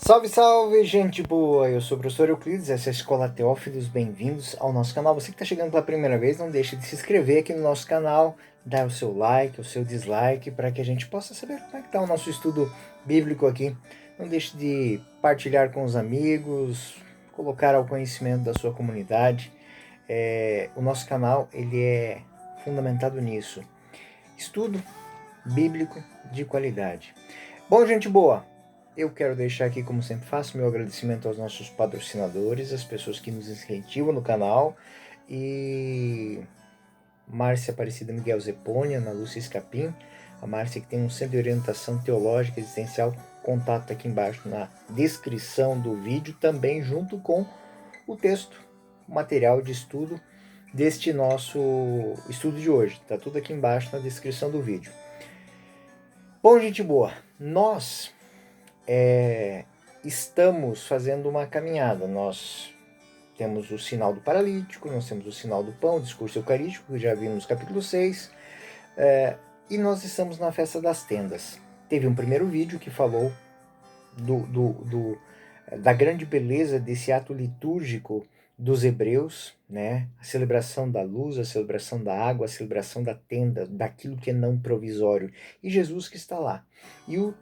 Salve, salve, gente boa! Eu sou o professor Euclides, essa é a Escola Teófilos, bem-vindos ao nosso canal. Você que está chegando pela primeira vez, não deixe de se inscrever aqui no nosso canal, dar o seu like, o seu dislike, para que a gente possa saber como é que está o nosso estudo bíblico aqui. Não deixe de partilhar com os amigos, colocar ao conhecimento da sua comunidade. O nosso canal ele é fundamentado nisso. Estudo bíblico de qualidade. Bom, gente boa! Eu quero deixar aqui, como sempre faço, meu agradecimento aos nossos patrocinadores, as pessoas que nos incentivam no canal, e Márcia Aparecida Miguel Zepônia, Ana Lúcia Escapim, a Márcia que tem um centro de orientação teológica existencial, contato aqui embaixo na descrição do vídeo, também junto com o texto, o material de estudo deste nosso estudo de hoje, tá tudo aqui embaixo na descrição do vídeo. Bom, gente boa, nós estamos fazendo uma caminhada. Nós temos o sinal do paralítico, nós temos o sinal do pão, o discurso eucarístico, que já vimos no capítulo 6, e nós estamos na festa das tendas. Teve um primeiro vídeo que falou da grande beleza desse ato litúrgico dos hebreus, né? A celebração da luz, a celebração da água, a celebração da tenda, daquilo que é não provisório, e Jesus que está lá. E o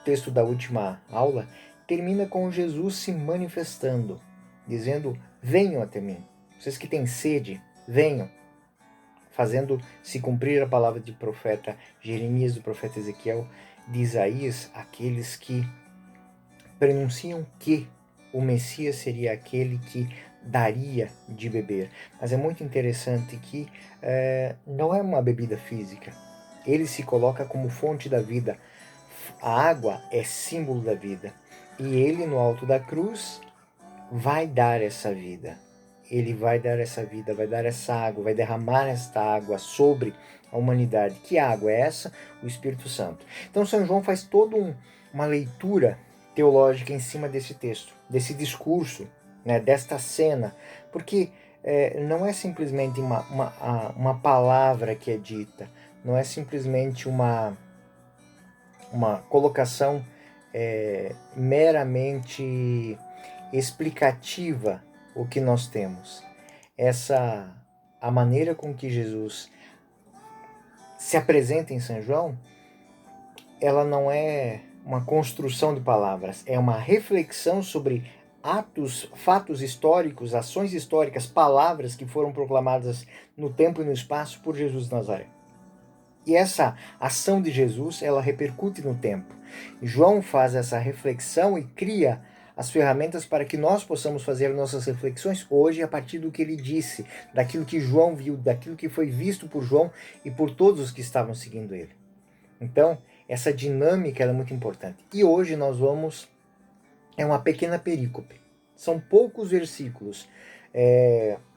texto da última aula termina com Jesus se manifestando, dizendo: venham até mim, vocês que têm sede, venham, fazendo se cumprir a palavra de profeta Jeremias, do profeta Ezequiel, de Isaías, aqueles que pronunciam que o Messias seria aquele que daria de beber. Mas é muito interessante que não é uma bebida física, ele se coloca como fonte da vida. A água é símbolo da vida, e ele no alto da cruz vai dar essa vida. Ele vai dar essa vida, vai dar essa água, vai derramar esta água sobre a humanidade. Que água é essa? O Espírito Santo. Então São João faz toda uma leitura teológica em cima desse texto, desse discurso, né, desta cena, porque não é simplesmente uma palavra que é dita, não é simplesmente uma colocação meramente explicativa o que nós temos. A maneira com que Jesus se apresenta em São João, ela não é uma construção de palavras, é uma reflexão sobre fatos históricos, ações históricas, palavras que foram proclamadas no tempo e no espaço por Jesus de Nazaré. E essa ação de Jesus, ela repercute no tempo. João faz essa reflexão e cria as ferramentas para que nós possamos fazer nossas reflexões hoje a partir do que ele disse, daquilo que João viu, daquilo que foi visto por João e por todos os que estavam seguindo ele. Então, essa dinâmica é muito importante. E hoje nós vamos... é uma pequena perícope. São poucos versículos.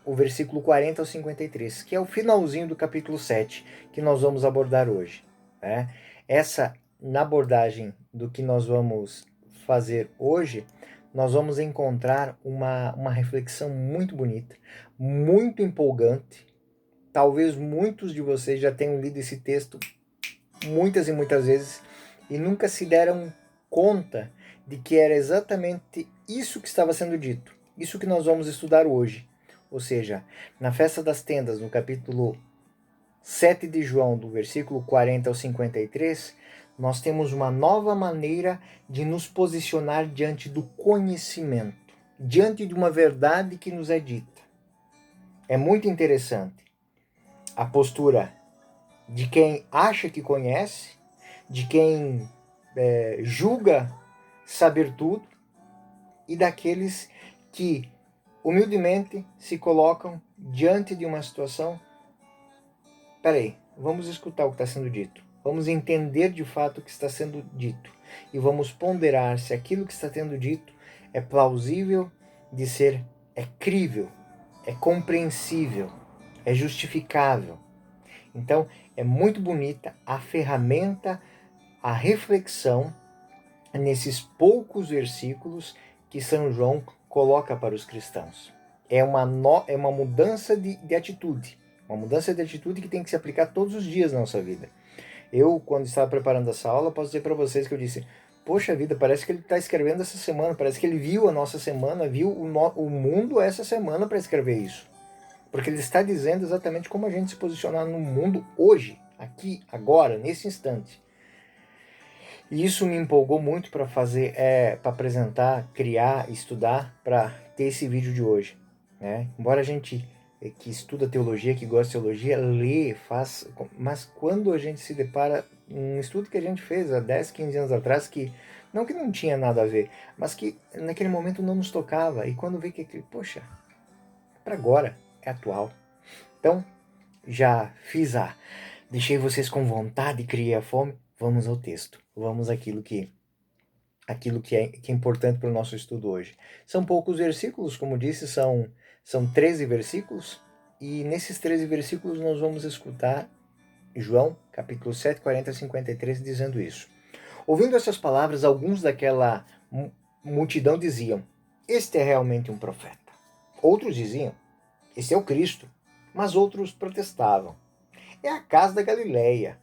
O versículo 40 ao 53, que é o finalzinho do capítulo 7, que nós vamos abordar hoje. Né? Na abordagem do que nós vamos fazer hoje, nós vamos encontrar uma reflexão muito bonita, muito empolgante. Talvez muitos de vocês já tenham lido esse texto muitas e muitas vezes e nunca se deram conta de que era exatamente isso que estava sendo dito, isso que nós vamos estudar hoje. Ou seja, na festa das tendas, no capítulo 7 de João, do versículo 40 ao 53, nós temos uma nova maneira de nos posicionar diante do conhecimento, diante de uma verdade que nos é dita. É muito interessante a postura de quem acha que conhece, de quem julga saber tudo, e daqueles que humildemente se colocam diante de uma situação. Peraí, vamos escutar o que está sendo dito. Vamos entender de fato o que está sendo dito. E vamos ponderar se aquilo que está sendo dito é plausível de ser, é crível, é compreensível, é justificável. Então, é muito bonita a ferramenta, a reflexão nesses poucos versículos que São João coloca para os cristãos. É uma mudança de atitude. Uma mudança de atitude que tem que se aplicar todos os dias na nossa vida. Eu, quando estava preparando essa aula, posso dizer para vocês que eu disse: poxa vida, parece que ele está escrevendo essa semana, parece que ele viu a nossa semana, viu o mundo essa semana para escrever isso. Porque ele está dizendo exatamente como a gente se posicionar no mundo hoje, aqui, agora, nesse instante. E isso me empolgou muito para fazer, para apresentar, criar, estudar, para ter esse vídeo de hoje. Né? Embora a gente que estuda teologia, que gosta de teologia, lê, faz, mas quando a gente se depara, um estudo que a gente fez há 10, 15 anos atrás, que não tinha nada a ver, mas que naquele momento não nos tocava, e quando vê que, poxa, para agora, é atual. Então, já deixei vocês com vontade, criei a fome, vamos ao texto, vamos àquilo que é importante para o nosso estudo hoje. São poucos versículos, como disse, são 13 versículos, e nesses 13 versículos nós vamos escutar João, capítulo 7, 40 a 53, dizendo isso. Ouvindo essas palavras, alguns daquela multidão diziam, este é realmente um profeta. Outros diziam, este é o Cristo. Mas outros protestavam, é a casa da Galileia.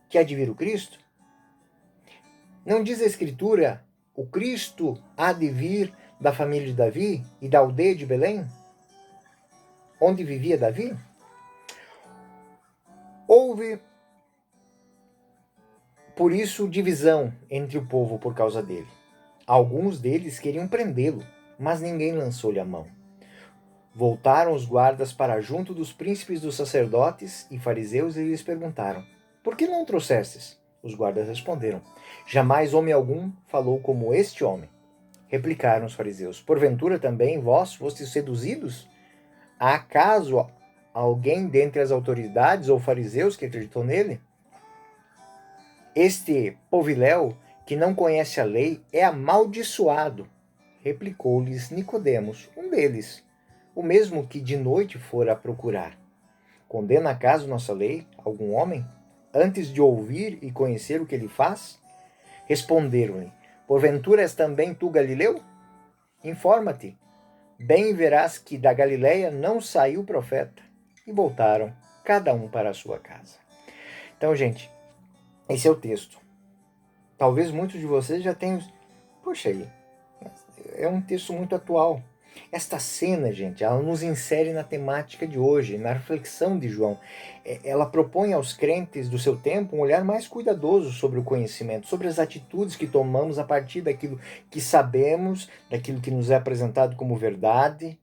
Que há de vir o Cristo? Não diz a Escritura, o Cristo há de vir da família de Davi e da aldeia de Belém, onde vivia Davi? Houve, por isso, divisão entre o povo por causa dele. Alguns deles queriam prendê-lo, mas ninguém lançou-lhe a mão. Voltaram os guardas para junto dos príncipes dos sacerdotes e fariseus e lhes perguntaram, por que não trouxestes? Os guardas responderam, jamais homem algum falou como este homem. Replicaram os fariseus, porventura também vós fostes seduzidos? Há acaso alguém dentre as autoridades ou fariseus que acreditou nele? Este poviléu, que não conhece a lei, é amaldiçoado. Replicou-lhes Nicodemos, um deles, o mesmo que de noite fora a procurar. Condena acaso nossa lei algum homem, antes de ouvir e conhecer o que ele faz? Responderam-lhe, porventura és também tu Galileu? Informa-te, bem verás que da Galileia não saiu profeta. E voltaram, cada um para a sua casa. Então, gente, esse é o texto. Talvez muitos de vocês já tenham... Poxa aí, é um texto muito atual. Esta cena, gente, ela nos insere na temática de hoje, na reflexão de João. Ela propõe aos crentes do seu tempo um olhar mais cuidadoso sobre o conhecimento, sobre as atitudes que tomamos a partir daquilo que sabemos, daquilo que nos é apresentado como verdade.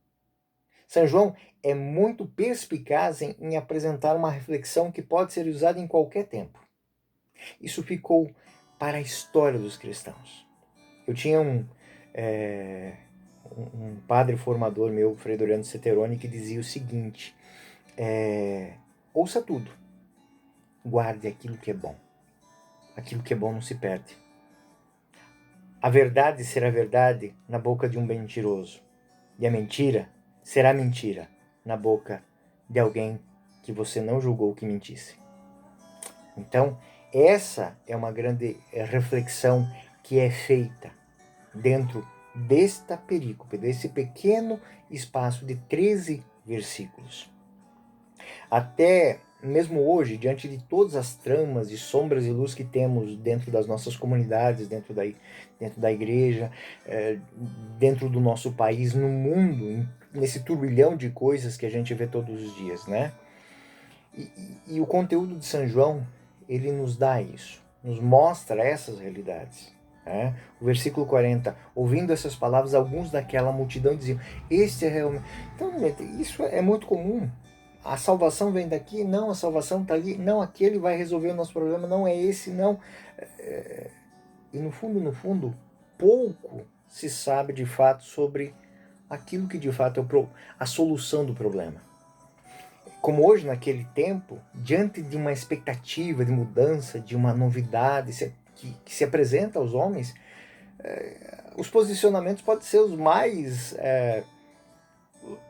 São João é muito perspicaz em apresentar uma reflexão que pode ser usada em qualquer tempo. Isso ficou para a história dos cristãos. Eu tinha um padre formador meu, Frei Doriano Setteroni, que dizia o seguinte, ouça tudo, guarde aquilo que é bom. Aquilo que é bom não se perde. A verdade será verdade na boca de um mentiroso, e a mentira será mentira na boca de alguém que você não julgou que mentisse. Então, essa é uma grande reflexão que é feita dentro desta perícope, desse pequeno espaço de 13 versículos. Até mesmo hoje, diante de todas as tramas de sombras e luz que temos dentro das nossas comunidades, dentro da igreja, dentro do nosso país, no mundo, nesse turbilhão de coisas que a gente vê todos os dias, né? E o conteúdo de São João, ele nos dá isso, nos mostra essas realidades. O versículo 40, ouvindo essas palavras, alguns daquela multidão diziam, este é realmente... Então, isso é muito comum. A salvação vem daqui, não, a salvação está ali, não, aquele vai resolver o nosso problema, não é esse, não. E no fundo, pouco se sabe de fato sobre aquilo que de fato é a solução do problema. Como hoje, naquele tempo, diante de uma expectativa de mudança, de uma novidade que se apresenta aos homens, os posicionamentos podem ser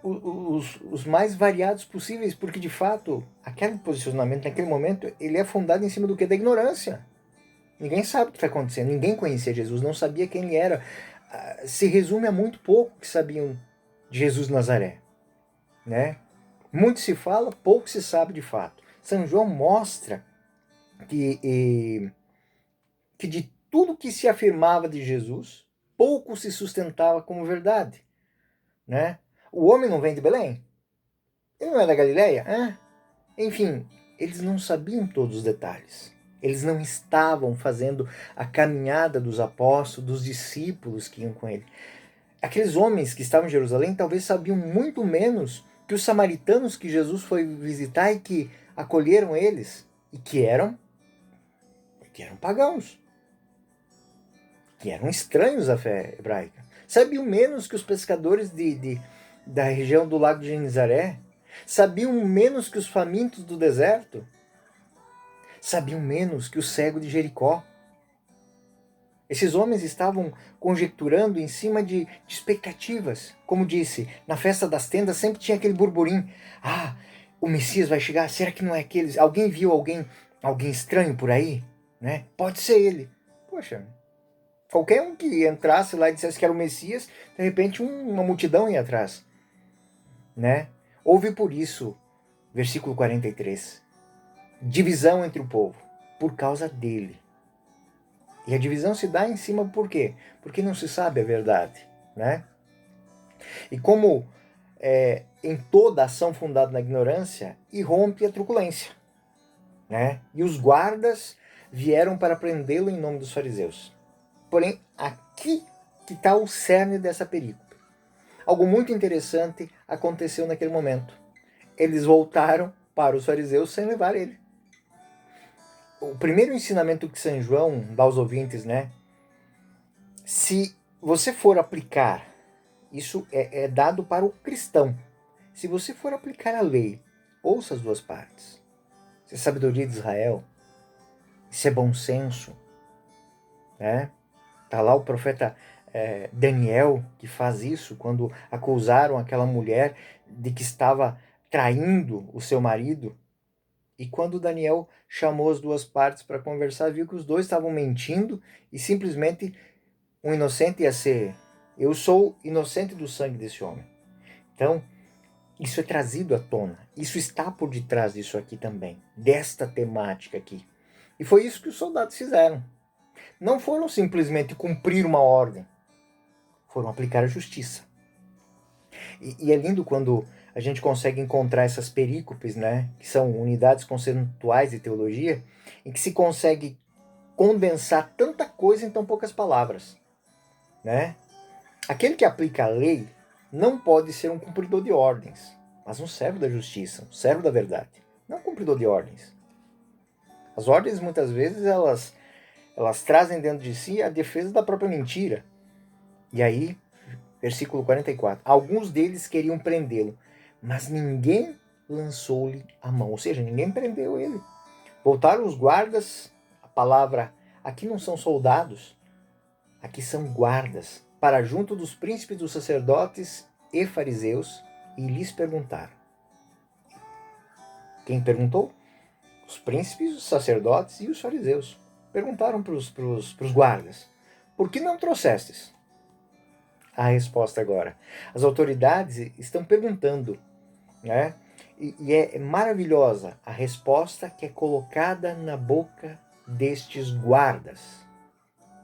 os mais variados possíveis, porque de fato, aquele posicionamento naquele momento, ele é fundado em cima do que? Da ignorância. Ninguém sabe o que está acontecendo, ninguém conhecia Jesus, não sabia quem ele era. Se resume a muito pouco que sabiam de Jesus de Nazaré, né? Muito se fala, pouco se sabe de fato. São João mostra que que de tudo que se afirmava de Jesus, pouco se sustentava como verdade, né? O homem não vem de Belém? Ele não é da Galileia? Enfim, eles não sabiam todos os detalhes. Eles não estavam fazendo a caminhada dos apóstolos, dos discípulos que iam com ele. Aqueles homens que estavam em Jerusalém talvez sabiam muito menos que os samaritanos que Jesus foi visitar e que acolheram eles e que eram pagãos, que eram estranhos à fé hebraica. Sabiam menos que os pescadores da região do lago de Genizaré, sabiam menos que os famintos do deserto, sabiam menos que o cego de Jericó. Esses homens estavam conjecturando em cima de expectativas. Como disse, na festa das tendas sempre tinha aquele burburinho. O Messias vai chegar, será que não é aqueles? Alguém viu alguém estranho por aí? Né? Pode ser ele. Poxa, qualquer um que entrasse lá e dissesse que era o Messias, de repente uma multidão ia atrás. Né? Houve por isso, versículo 43, divisão entre o povo, por causa dele. E a divisão se dá em cima por quê? Porque não se sabe a verdade, né? E como em toda ação fundada na ignorância, irrompe a truculência, né? E os guardas vieram para prendê-lo em nome dos fariseus. Porém, aqui que está o cerne dessa perícope. Algo muito interessante aconteceu naquele momento. Eles voltaram para os fariseus sem levar ele. O primeiro ensinamento que São João dá aos ouvintes, né? Se você for aplicar, isso é dado para o cristão. Se você for aplicar a lei, ouça as duas partes. Isso é sabedoria de Israel. Isso é bom senso. Né? Tá lá o profeta Daniel que faz isso quando acusaram aquela mulher de que estava traindo o seu marido. E quando Daniel chamou as duas partes para conversar, viu que os dois estavam mentindo e simplesmente um inocente ia ser: eu sou inocente do sangue desse homem. Então, isso é trazido à tona. Isso está por detrás disso aqui também, desta temática aqui. E foi isso que os soldados fizeram. Não foram simplesmente cumprir uma ordem, foram aplicar a justiça. E é lindo quando a gente consegue encontrar essas perícopes, né, que são unidades conceituais de teologia, em que se consegue condensar tanta coisa em tão poucas palavras. Né? Aquele que aplica a lei não pode ser um cumpridor de ordens, mas um servo da justiça, um servo da verdade, não um cumpridor de ordens. As ordens, muitas vezes, elas trazem dentro de si a defesa da própria mentira. E aí, versículo 44, alguns deles queriam prendê-lo, mas ninguém lançou-lhe a mão, ou seja, ninguém prendeu ele. Voltaram os guardas, a palavra aqui não são soldados, aqui são guardas, para junto dos príncipes dos sacerdotes e fariseus, e lhes perguntaram. Quem perguntou? Os príncipes, os sacerdotes e os fariseus. Perguntaram para os guardas: por que não trouxestes? A resposta agora. As autoridades estão perguntando, né? E é maravilhosa a resposta que é colocada na boca destes guardas.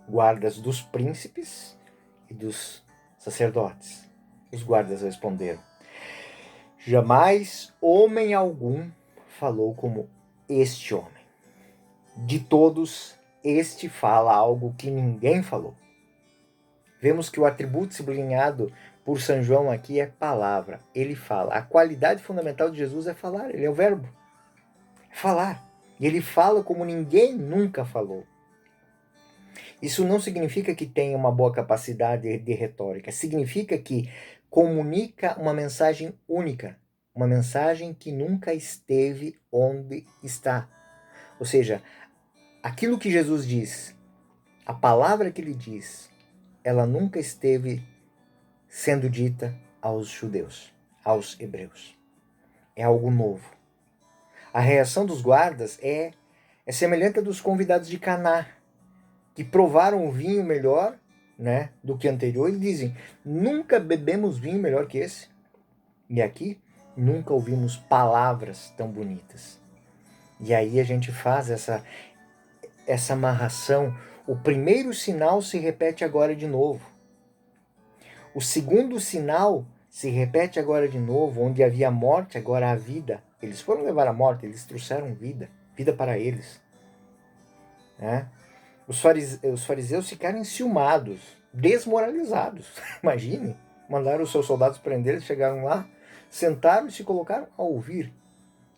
Guardas dos príncipes e dos sacerdotes. Os guardas responderam: jamais homem algum falou como este homem. De todos, este fala algo que ninguém falou. Vemos que o atributo sublinhado por São João aqui é palavra. Ele fala. A qualidade fundamental de Jesus é falar. Ele é o verbo. É falar. E ele fala como ninguém nunca falou. Isso não significa que tenha uma boa capacidade de retórica. Significa que comunica uma mensagem única. Uma mensagem que nunca esteve onde está. Ou seja, aquilo que Jesus diz, a palavra que ele diz, ela nunca esteve sendo dita aos judeus, aos hebreus. É algo novo. A reação dos guardas é semelhante à dos convidados de Caná, que provaram o vinho melhor, né, do que anterior e dizem: nunca bebemos vinho melhor que esse. E aqui nunca ouvimos palavras tão bonitas. E aí a gente faz essa amarração. O primeiro sinal se repete agora de novo. O segundo sinal se repete agora de novo, onde havia morte, agora há vida. Eles foram levar a morte, eles trouxeram vida, vida para eles. Né? Os fariseus ficaram enciumados, desmoralizados. Imagine, mandaram os seus soldados prender, eles chegaram lá, sentaram e se colocaram a ouvir.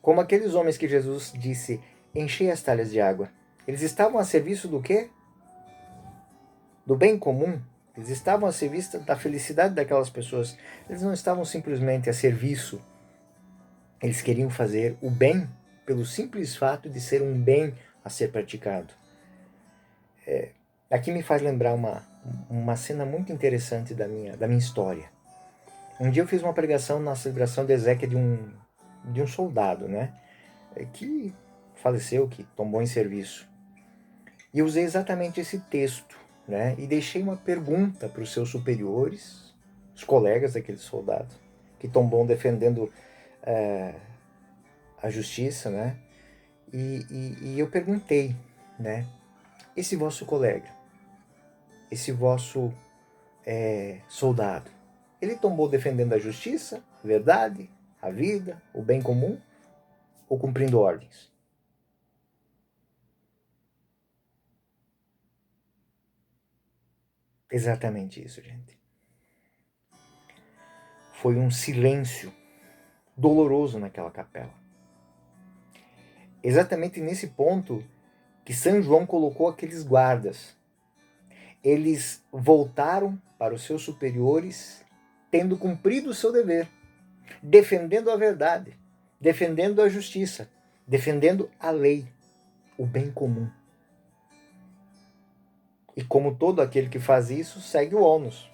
Como aqueles homens que Jesus disse, enchei as talhas de água. Eles estavam a serviço do quê? Do bem comum. Eles estavam a serviço da felicidade daquelas pessoas. Eles não estavam simplesmente a serviço. Eles queriam fazer o bem pelo simples fato de ser um bem a ser praticado. Aqui me faz lembrar uma cena muito interessante da minha história. Um dia eu fiz uma pregação na celebração de exéquia de um soldado, né? Que faleceu, que tombou em serviço. E eu usei exatamente esse texto, né? E deixei uma pergunta para os seus superiores, os colegas daquele soldado, que tombou defendendo a justiça, né? E eu perguntei, né? Esse vosso colega, esse vosso soldado, ele tombou defendendo a justiça, a verdade, a vida, o bem comum, ou cumprindo ordens? Exatamente isso, gente. Foi um silêncio doloroso naquela capela. Exatamente nesse ponto que São João colocou aqueles guardas. Eles voltaram para os seus superiores, tendo cumprido o seu dever, defendendo a verdade, defendendo a justiça, defendendo a lei, o bem comum. E como todo aquele que faz isso, segue o ônus.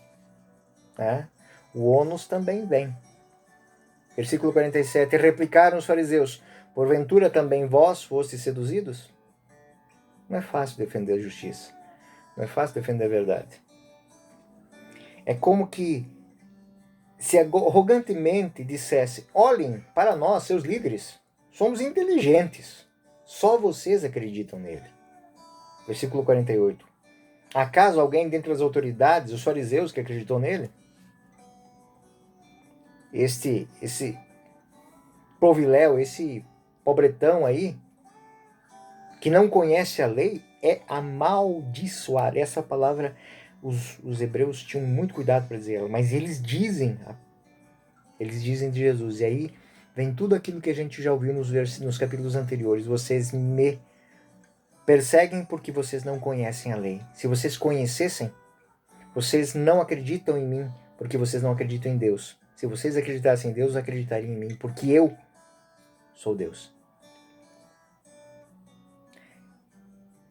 Né? O ônus também vem. Versículo 47. Replicaram os fariseus, porventura também vós fostes seduzidos? Não é fácil defender a justiça. Não é fácil defender a verdade. É como que se arrogantemente dissesse, olhem para nós, seus líderes, somos inteligentes, só vocês acreditam nele. Versículo 48. Acaso alguém dentre as autoridades, os fariseus, que acreditou nele? Esse poviléu, esse pobretão aí, que não conhece a lei, é amaldiçoar. Essa palavra os hebreus tinham muito cuidado para dizer ela, mas eles dizem de Jesus. E aí vem tudo aquilo que a gente já ouviu nos capítulos anteriores. Vocês me perseguem porque vocês não conhecem a lei. Se vocês conhecessem, vocês não acreditam em mim porque vocês não acreditam em Deus. Se vocês acreditassem em Deus, acreditariam em mim porque eu sou Deus.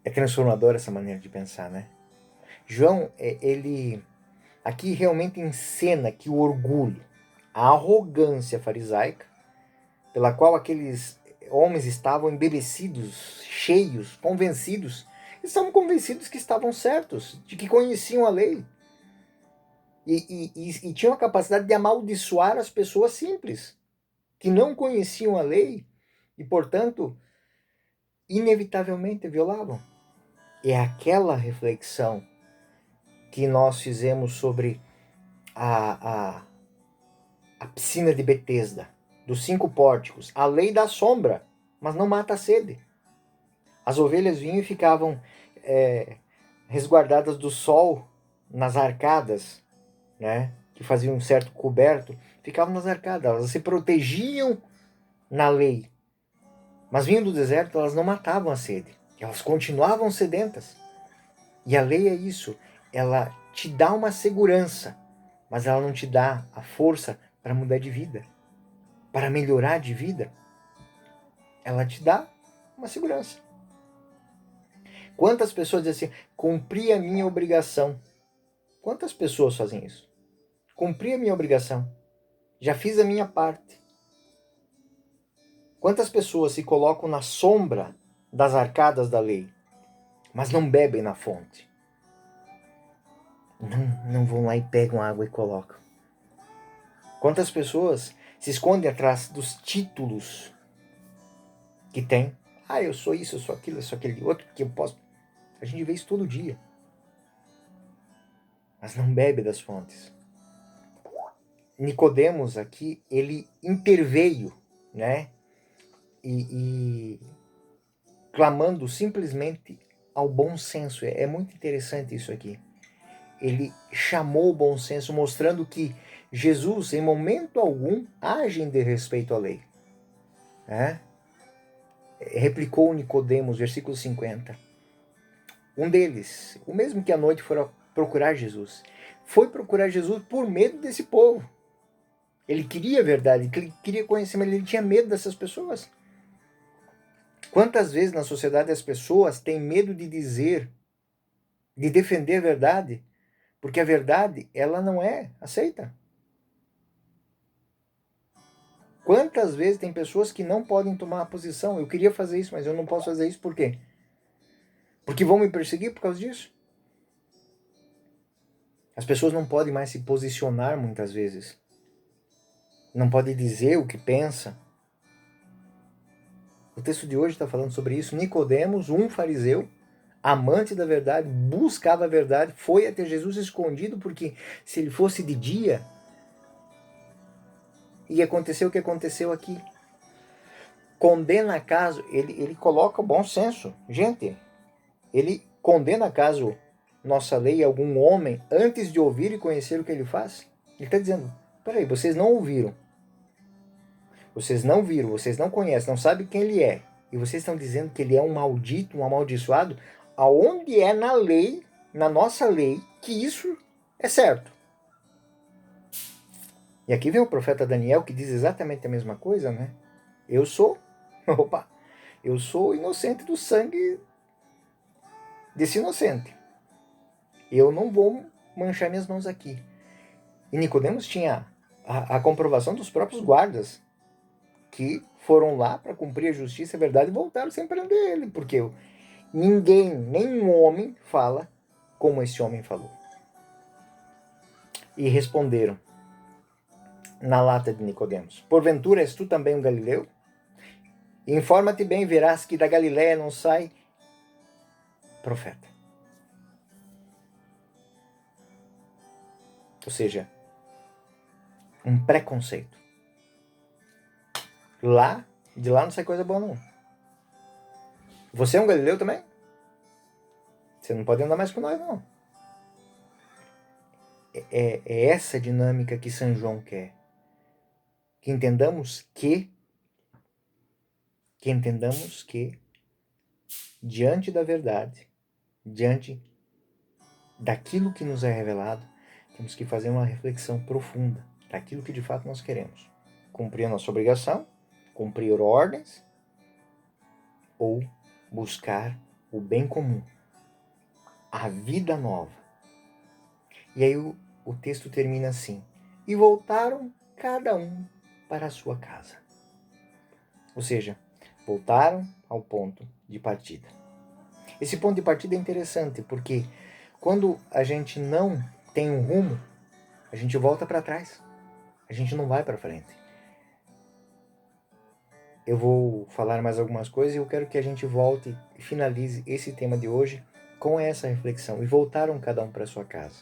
É transformador essa maneira de pensar, né? João, ele aqui realmente encena que o orgulho, a arrogância farisaica, pela qual aqueles homens estavam embebecidos, cheios, convencidos, estavam convencidos que estavam certos, de que conheciam a lei. E tinham a capacidade de amaldiçoar as pessoas simples, que não conheciam a lei e, portanto, inevitavelmente violavam. É aquela reflexão que nós fizemos sobre a piscina de Betesda, dos 5 pórticos. A lei dá sombra, mas não mata a sede. As ovelhas vinham e ficavam resguardadas do sol nas arcadas, né, que faziam um certo coberto, ficavam nas arcadas, elas se protegiam na lei. Mas vinham do deserto, elas não matavam a sede, elas continuavam sedentas. E a lei é isso, ela te dá uma segurança, mas ela não te dá a força para mudar de vida, para melhorar de vida. Ela te dá uma segurança. Quantas pessoas dizem assim, cumpri a minha obrigação? Quantas pessoas fazem isso? Cumpri a minha obrigação. Já fiz a minha parte. Quantas pessoas se colocam na sombra das arcadas da lei, mas não bebem na fonte? Não vão lá e pegam água e colocam. Quantas pessoas se escondem atrás dos títulos que tem? Ah, eu sou isso, eu sou aquilo, eu sou aquele outro, que eu posso... A gente vê isso todo dia. Mas não bebe das fontes. Nicodemos aqui, ele interveio, né? E clamando simplesmente ao bom senso. É muito interessante isso aqui. Ele chamou o bom senso, mostrando que Jesus, em momento algum, age em desrespeito à lei. Replicou Nicodemos, versículo 50. Um deles, o mesmo que à noite fora procurar Jesus, foi procurar Jesus por medo desse povo. Ele queria a verdade, ele queria conhecer, mas ele tinha medo dessas pessoas. Quantas vezes na sociedade as pessoas têm medo de dizer, de defender a verdade, porque a verdade, ela não é aceita. Quantas vezes tem pessoas que não podem tomar a posição? Eu queria fazer isso, mas eu não posso fazer isso por quê? Porque vão me perseguir por causa disso? As pessoas não podem mais se posicionar muitas vezes. Não podem dizer o que pensa. O texto de hoje está falando sobre isso. Nicodemos, um fariseu, amante da verdade, buscava a verdade, foi até Jesus escondido, porque se ele fosse de dia, ia acontecer o que aconteceu aqui. Condena caso, ele coloca o bom senso. Gente, ele condena caso nossa lei algum homem antes de ouvir e conhecer o que ele faz. Ele está dizendo, peraí, vocês não ouviram. Vocês não viram, vocês não conhecem, não sabem quem ele é. E vocês estão dizendo que ele é um maldito, um amaldiçoado? Aonde é na lei, na nossa lei, que isso é certo? E aqui vem o profeta Daniel que diz exatamente a mesma coisa, né? Eu sou inocente do sangue desse inocente. Eu não vou manchar minhas mãos aqui. E Nicodemos tinha a comprovação dos próprios guardas, que foram lá para cumprir a justiça e a verdade e voltaram sem prender ele, porque ninguém, nenhum homem fala como esse homem falou. E responderam na lata de Nicodemos: porventura és tu também um galileu? Informa-te bem, verás que da Galiléia não sai profeta. Ou seja, um preconceito. De lá não sai coisa boa não. Você é um galileu também? Você não pode andar mais com nós não. É essa dinâmica que São João quer. Que entendamos que diante da verdade, diante daquilo que nos é revelado, temos que fazer uma reflexão profunda daquilo que de fato nós queremos. Cumprir a nossa obrigação, cumprir ordens ou buscar o bem comum, a vida nova. E aí o texto termina assim: e voltaram cada um para a sua casa. Ou seja, voltaram ao ponto de partida. Esse ponto de partida é interessante porque quando a gente não tem um rumo, a gente volta para trás. A gente não vai para frente. Eu vou falar mais algumas coisas e eu quero que a gente volte e finalize esse tema de hoje com essa reflexão. E voltaram cada um para sua casa.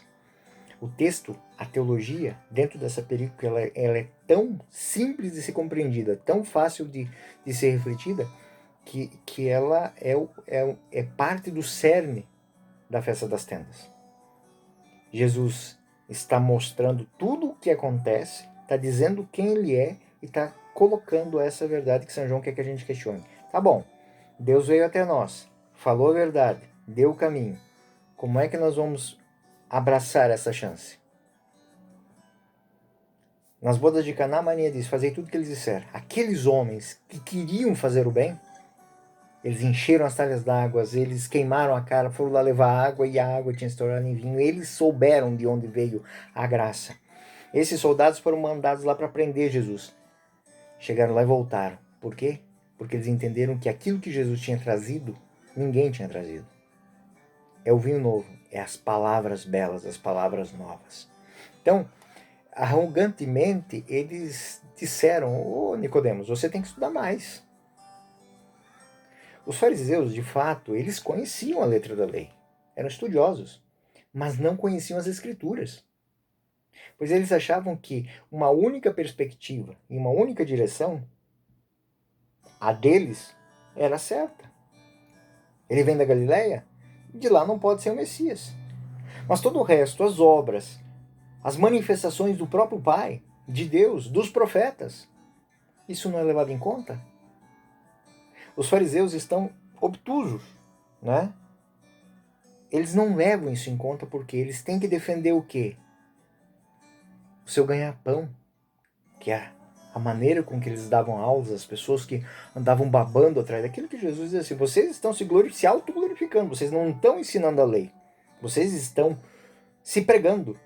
O texto, a teologia, dentro dessa película, ela é tão simples de ser compreendida, tão fácil de ser refletida, que ela é parte do cerne da festa das tendas. Jesus está mostrando tudo o que acontece, está dizendo quem ele é e está colocando essa verdade que São João quer que a gente questione. Tá bom, Deus veio até nós, falou a verdade, deu o caminho. Como é que nós vamos abraçar essa chance? Nas bodas de Caná, Maria diz: fazei tudo o que eles disseram. Aqueles homens que queriam fazer o bem, eles encheram as talhas d'água, eles queimaram a cara, foram lá levar água e a água tinha se tornado em vinho. Eles souberam de onde veio a graça. Esses soldados foram mandados lá para prender Jesus. Chegaram lá e voltaram. Por quê? Porque eles entenderam que aquilo que Jesus tinha trazido, ninguém tinha trazido. É o vinho novo, é as palavras belas, as palavras novas. Então, arrogantemente, eles disseram: ô Nicodemos, você tem que estudar mais. Os fariseus, de fato, eles conheciam a letra da lei, eram estudiosos, mas não conheciam as escrituras. Pois eles achavam que uma única perspectiva e uma única direção, a deles, era certa. Ele vem da Galileia, de lá não pode ser o Messias. Mas todo o resto, as obras, as manifestações do próprio Pai, de Deus, dos profetas, isso não é levado em conta? Os fariseus estão obtusos, né? Eles não levam isso em conta porque eles têm que defender o quê? O seu ganha-pão, que é a maneira com que eles davam aulas, as pessoas que andavam babando atrás daquilo que Jesus dizia assim, vocês estão se auto-glorificando, vocês não estão ensinando a lei, vocês estão se pregando,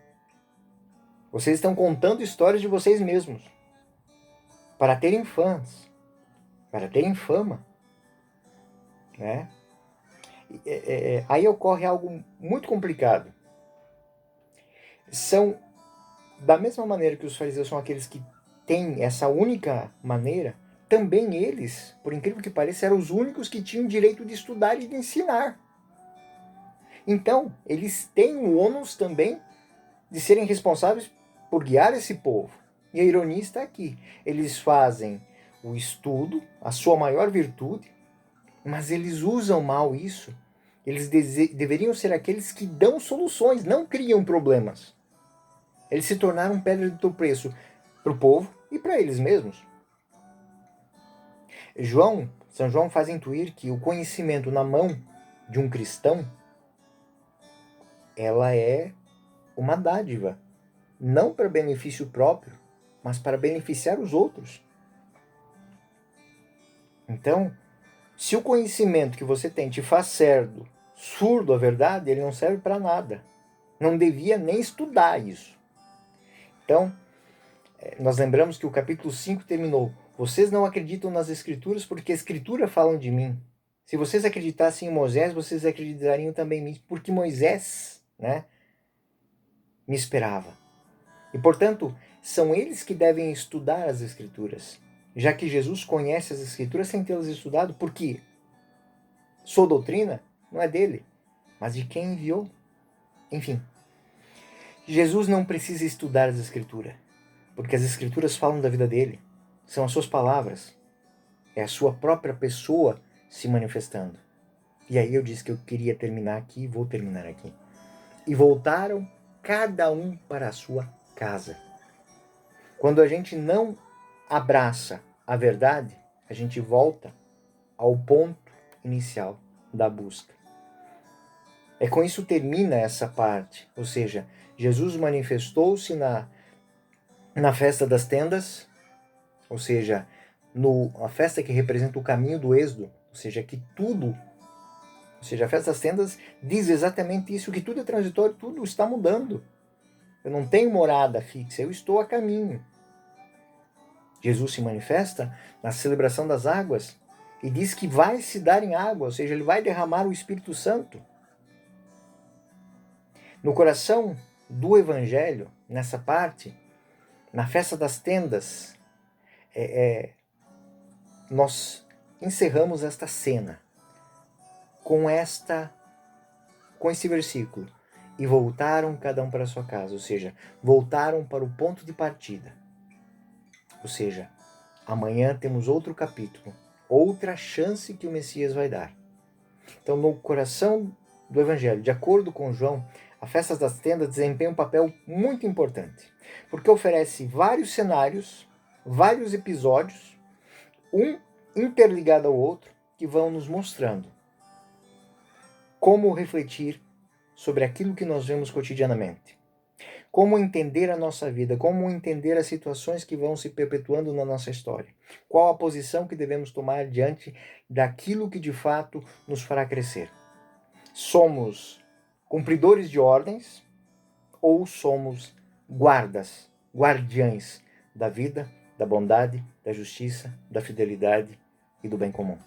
vocês estão contando histórias de vocês mesmos, para terem fãs, para terem fama, né? Aí ocorre algo muito complicado. São, da mesma maneira que os fariseus são aqueles que têm essa única maneira, também eles, por incrível que pareça, eram os únicos que tinham o direito de estudar e de ensinar. Então, eles têm o ônus também de serem responsáveis por guiar esse povo. E a ironia está aqui. Eles fazem o estudo, a sua maior virtude, mas eles usam mal isso. Eles deveriam ser aqueles que dão soluções, não criam problemas. Eles se tornaram pedra de tropeço para o povo e para eles mesmos. São João faz intuir que o conhecimento na mão de um cristão, ela é uma dádiva, não para benefício próprio, mas para beneficiar os outros. Então, se o conhecimento que você tem te faz surdo à verdade, ele não serve para nada. Não devia nem estudar isso. Então, nós lembramos que o capítulo 5 terminou. Vocês não acreditam nas escrituras porque a escritura falam de mim. Se vocês acreditassem em Moisés, vocês acreditariam também em mim, porque Moisés, né, me esperava. E, portanto, são eles que devem estudar as escrituras, já que Jesus conhece as escrituras sem tê-las estudado, porque sua doutrina não é dele, mas de quem enviou. Enfim, Jesus não precisa estudar as escrituras, porque as escrituras falam da vida dele, são as suas palavras, é a sua própria pessoa se manifestando. E aí eu disse que eu queria terminar aqui e vou terminar aqui. E voltaram cada um para a sua casa. Quando a gente não abraça a verdade, a gente volta ao ponto inicial da busca. É com isso termina essa parte, ou seja, Jesus manifestou-se na festa das tendas, ou seja, a festa que representa o caminho do êxodo, ou seja, a festa das tendas diz exatamente isso, que tudo é transitório, tudo está mudando. Eu não tenho morada fixa, eu estou a caminho. Jesus se manifesta na celebração das águas e diz que vai se dar em água, ou seja, ele vai derramar o Espírito Santo. No coração do Evangelho, nessa parte, na festa das tendas, nós encerramos esta cena com esse versículo. E voltaram cada um para a sua casa, ou seja, voltaram para o ponto de partida. Ou seja, amanhã temos outro capítulo, outra chance que o Messias vai dar. Então, no coração do Evangelho, de acordo com João, a festa das tendas desempenha um papel muito importante, porque oferece vários cenários, vários episódios, um interligado ao outro, que vão nos mostrando como refletir sobre aquilo que nós vemos cotidianamente. Como entender a nossa vida, como entender as situações que vão se perpetuando na nossa história. Qual a posição que devemos tomar diante daquilo que de fato nos fará crescer. Somos cumpridores de ordens ou somos guardiães da vida, da bondade, da justiça, da fidelidade e do bem comum?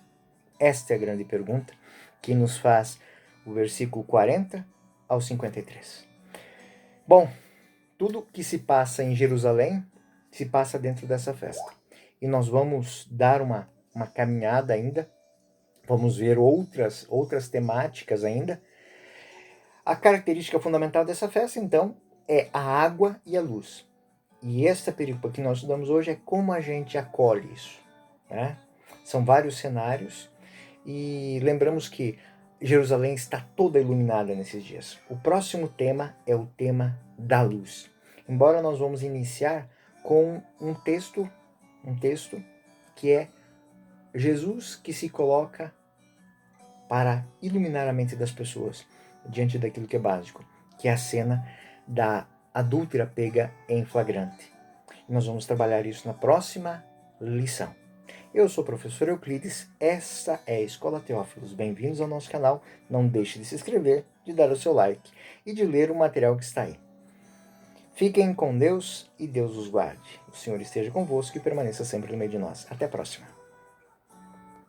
Esta é a grande pergunta que nos faz o versículo 40 ao 53. Bom, tudo que se passa em Jerusalém se passa dentro dessa festa. E nós vamos dar uma caminhada ainda, Vamos ver outras temáticas ainda. A característica fundamental dessa festa, então, é a água e a luz. E esta perícopa que nós estudamos hoje é como a gente acolhe isso, né? São vários cenários e lembramos que Jerusalém está toda iluminada nesses dias. O próximo tema é o tema da luz. Embora nós vamos iniciar com um texto que é Jesus que se coloca para iluminar a mente das pessoas diante daquilo que é básico, que é a cena da adúltera pega em flagrante. Nós vamos trabalhar isso na próxima lição. Eu sou o professor Euclides, essa é a Escola Teófilos. Bem-vindos ao nosso canal. Não deixe de se inscrever, de dar o seu like e de ler o material que está aí. Fiquem com Deus e Deus os guarde. O Senhor esteja convosco e permaneça sempre no meio de nós. Até a próxima.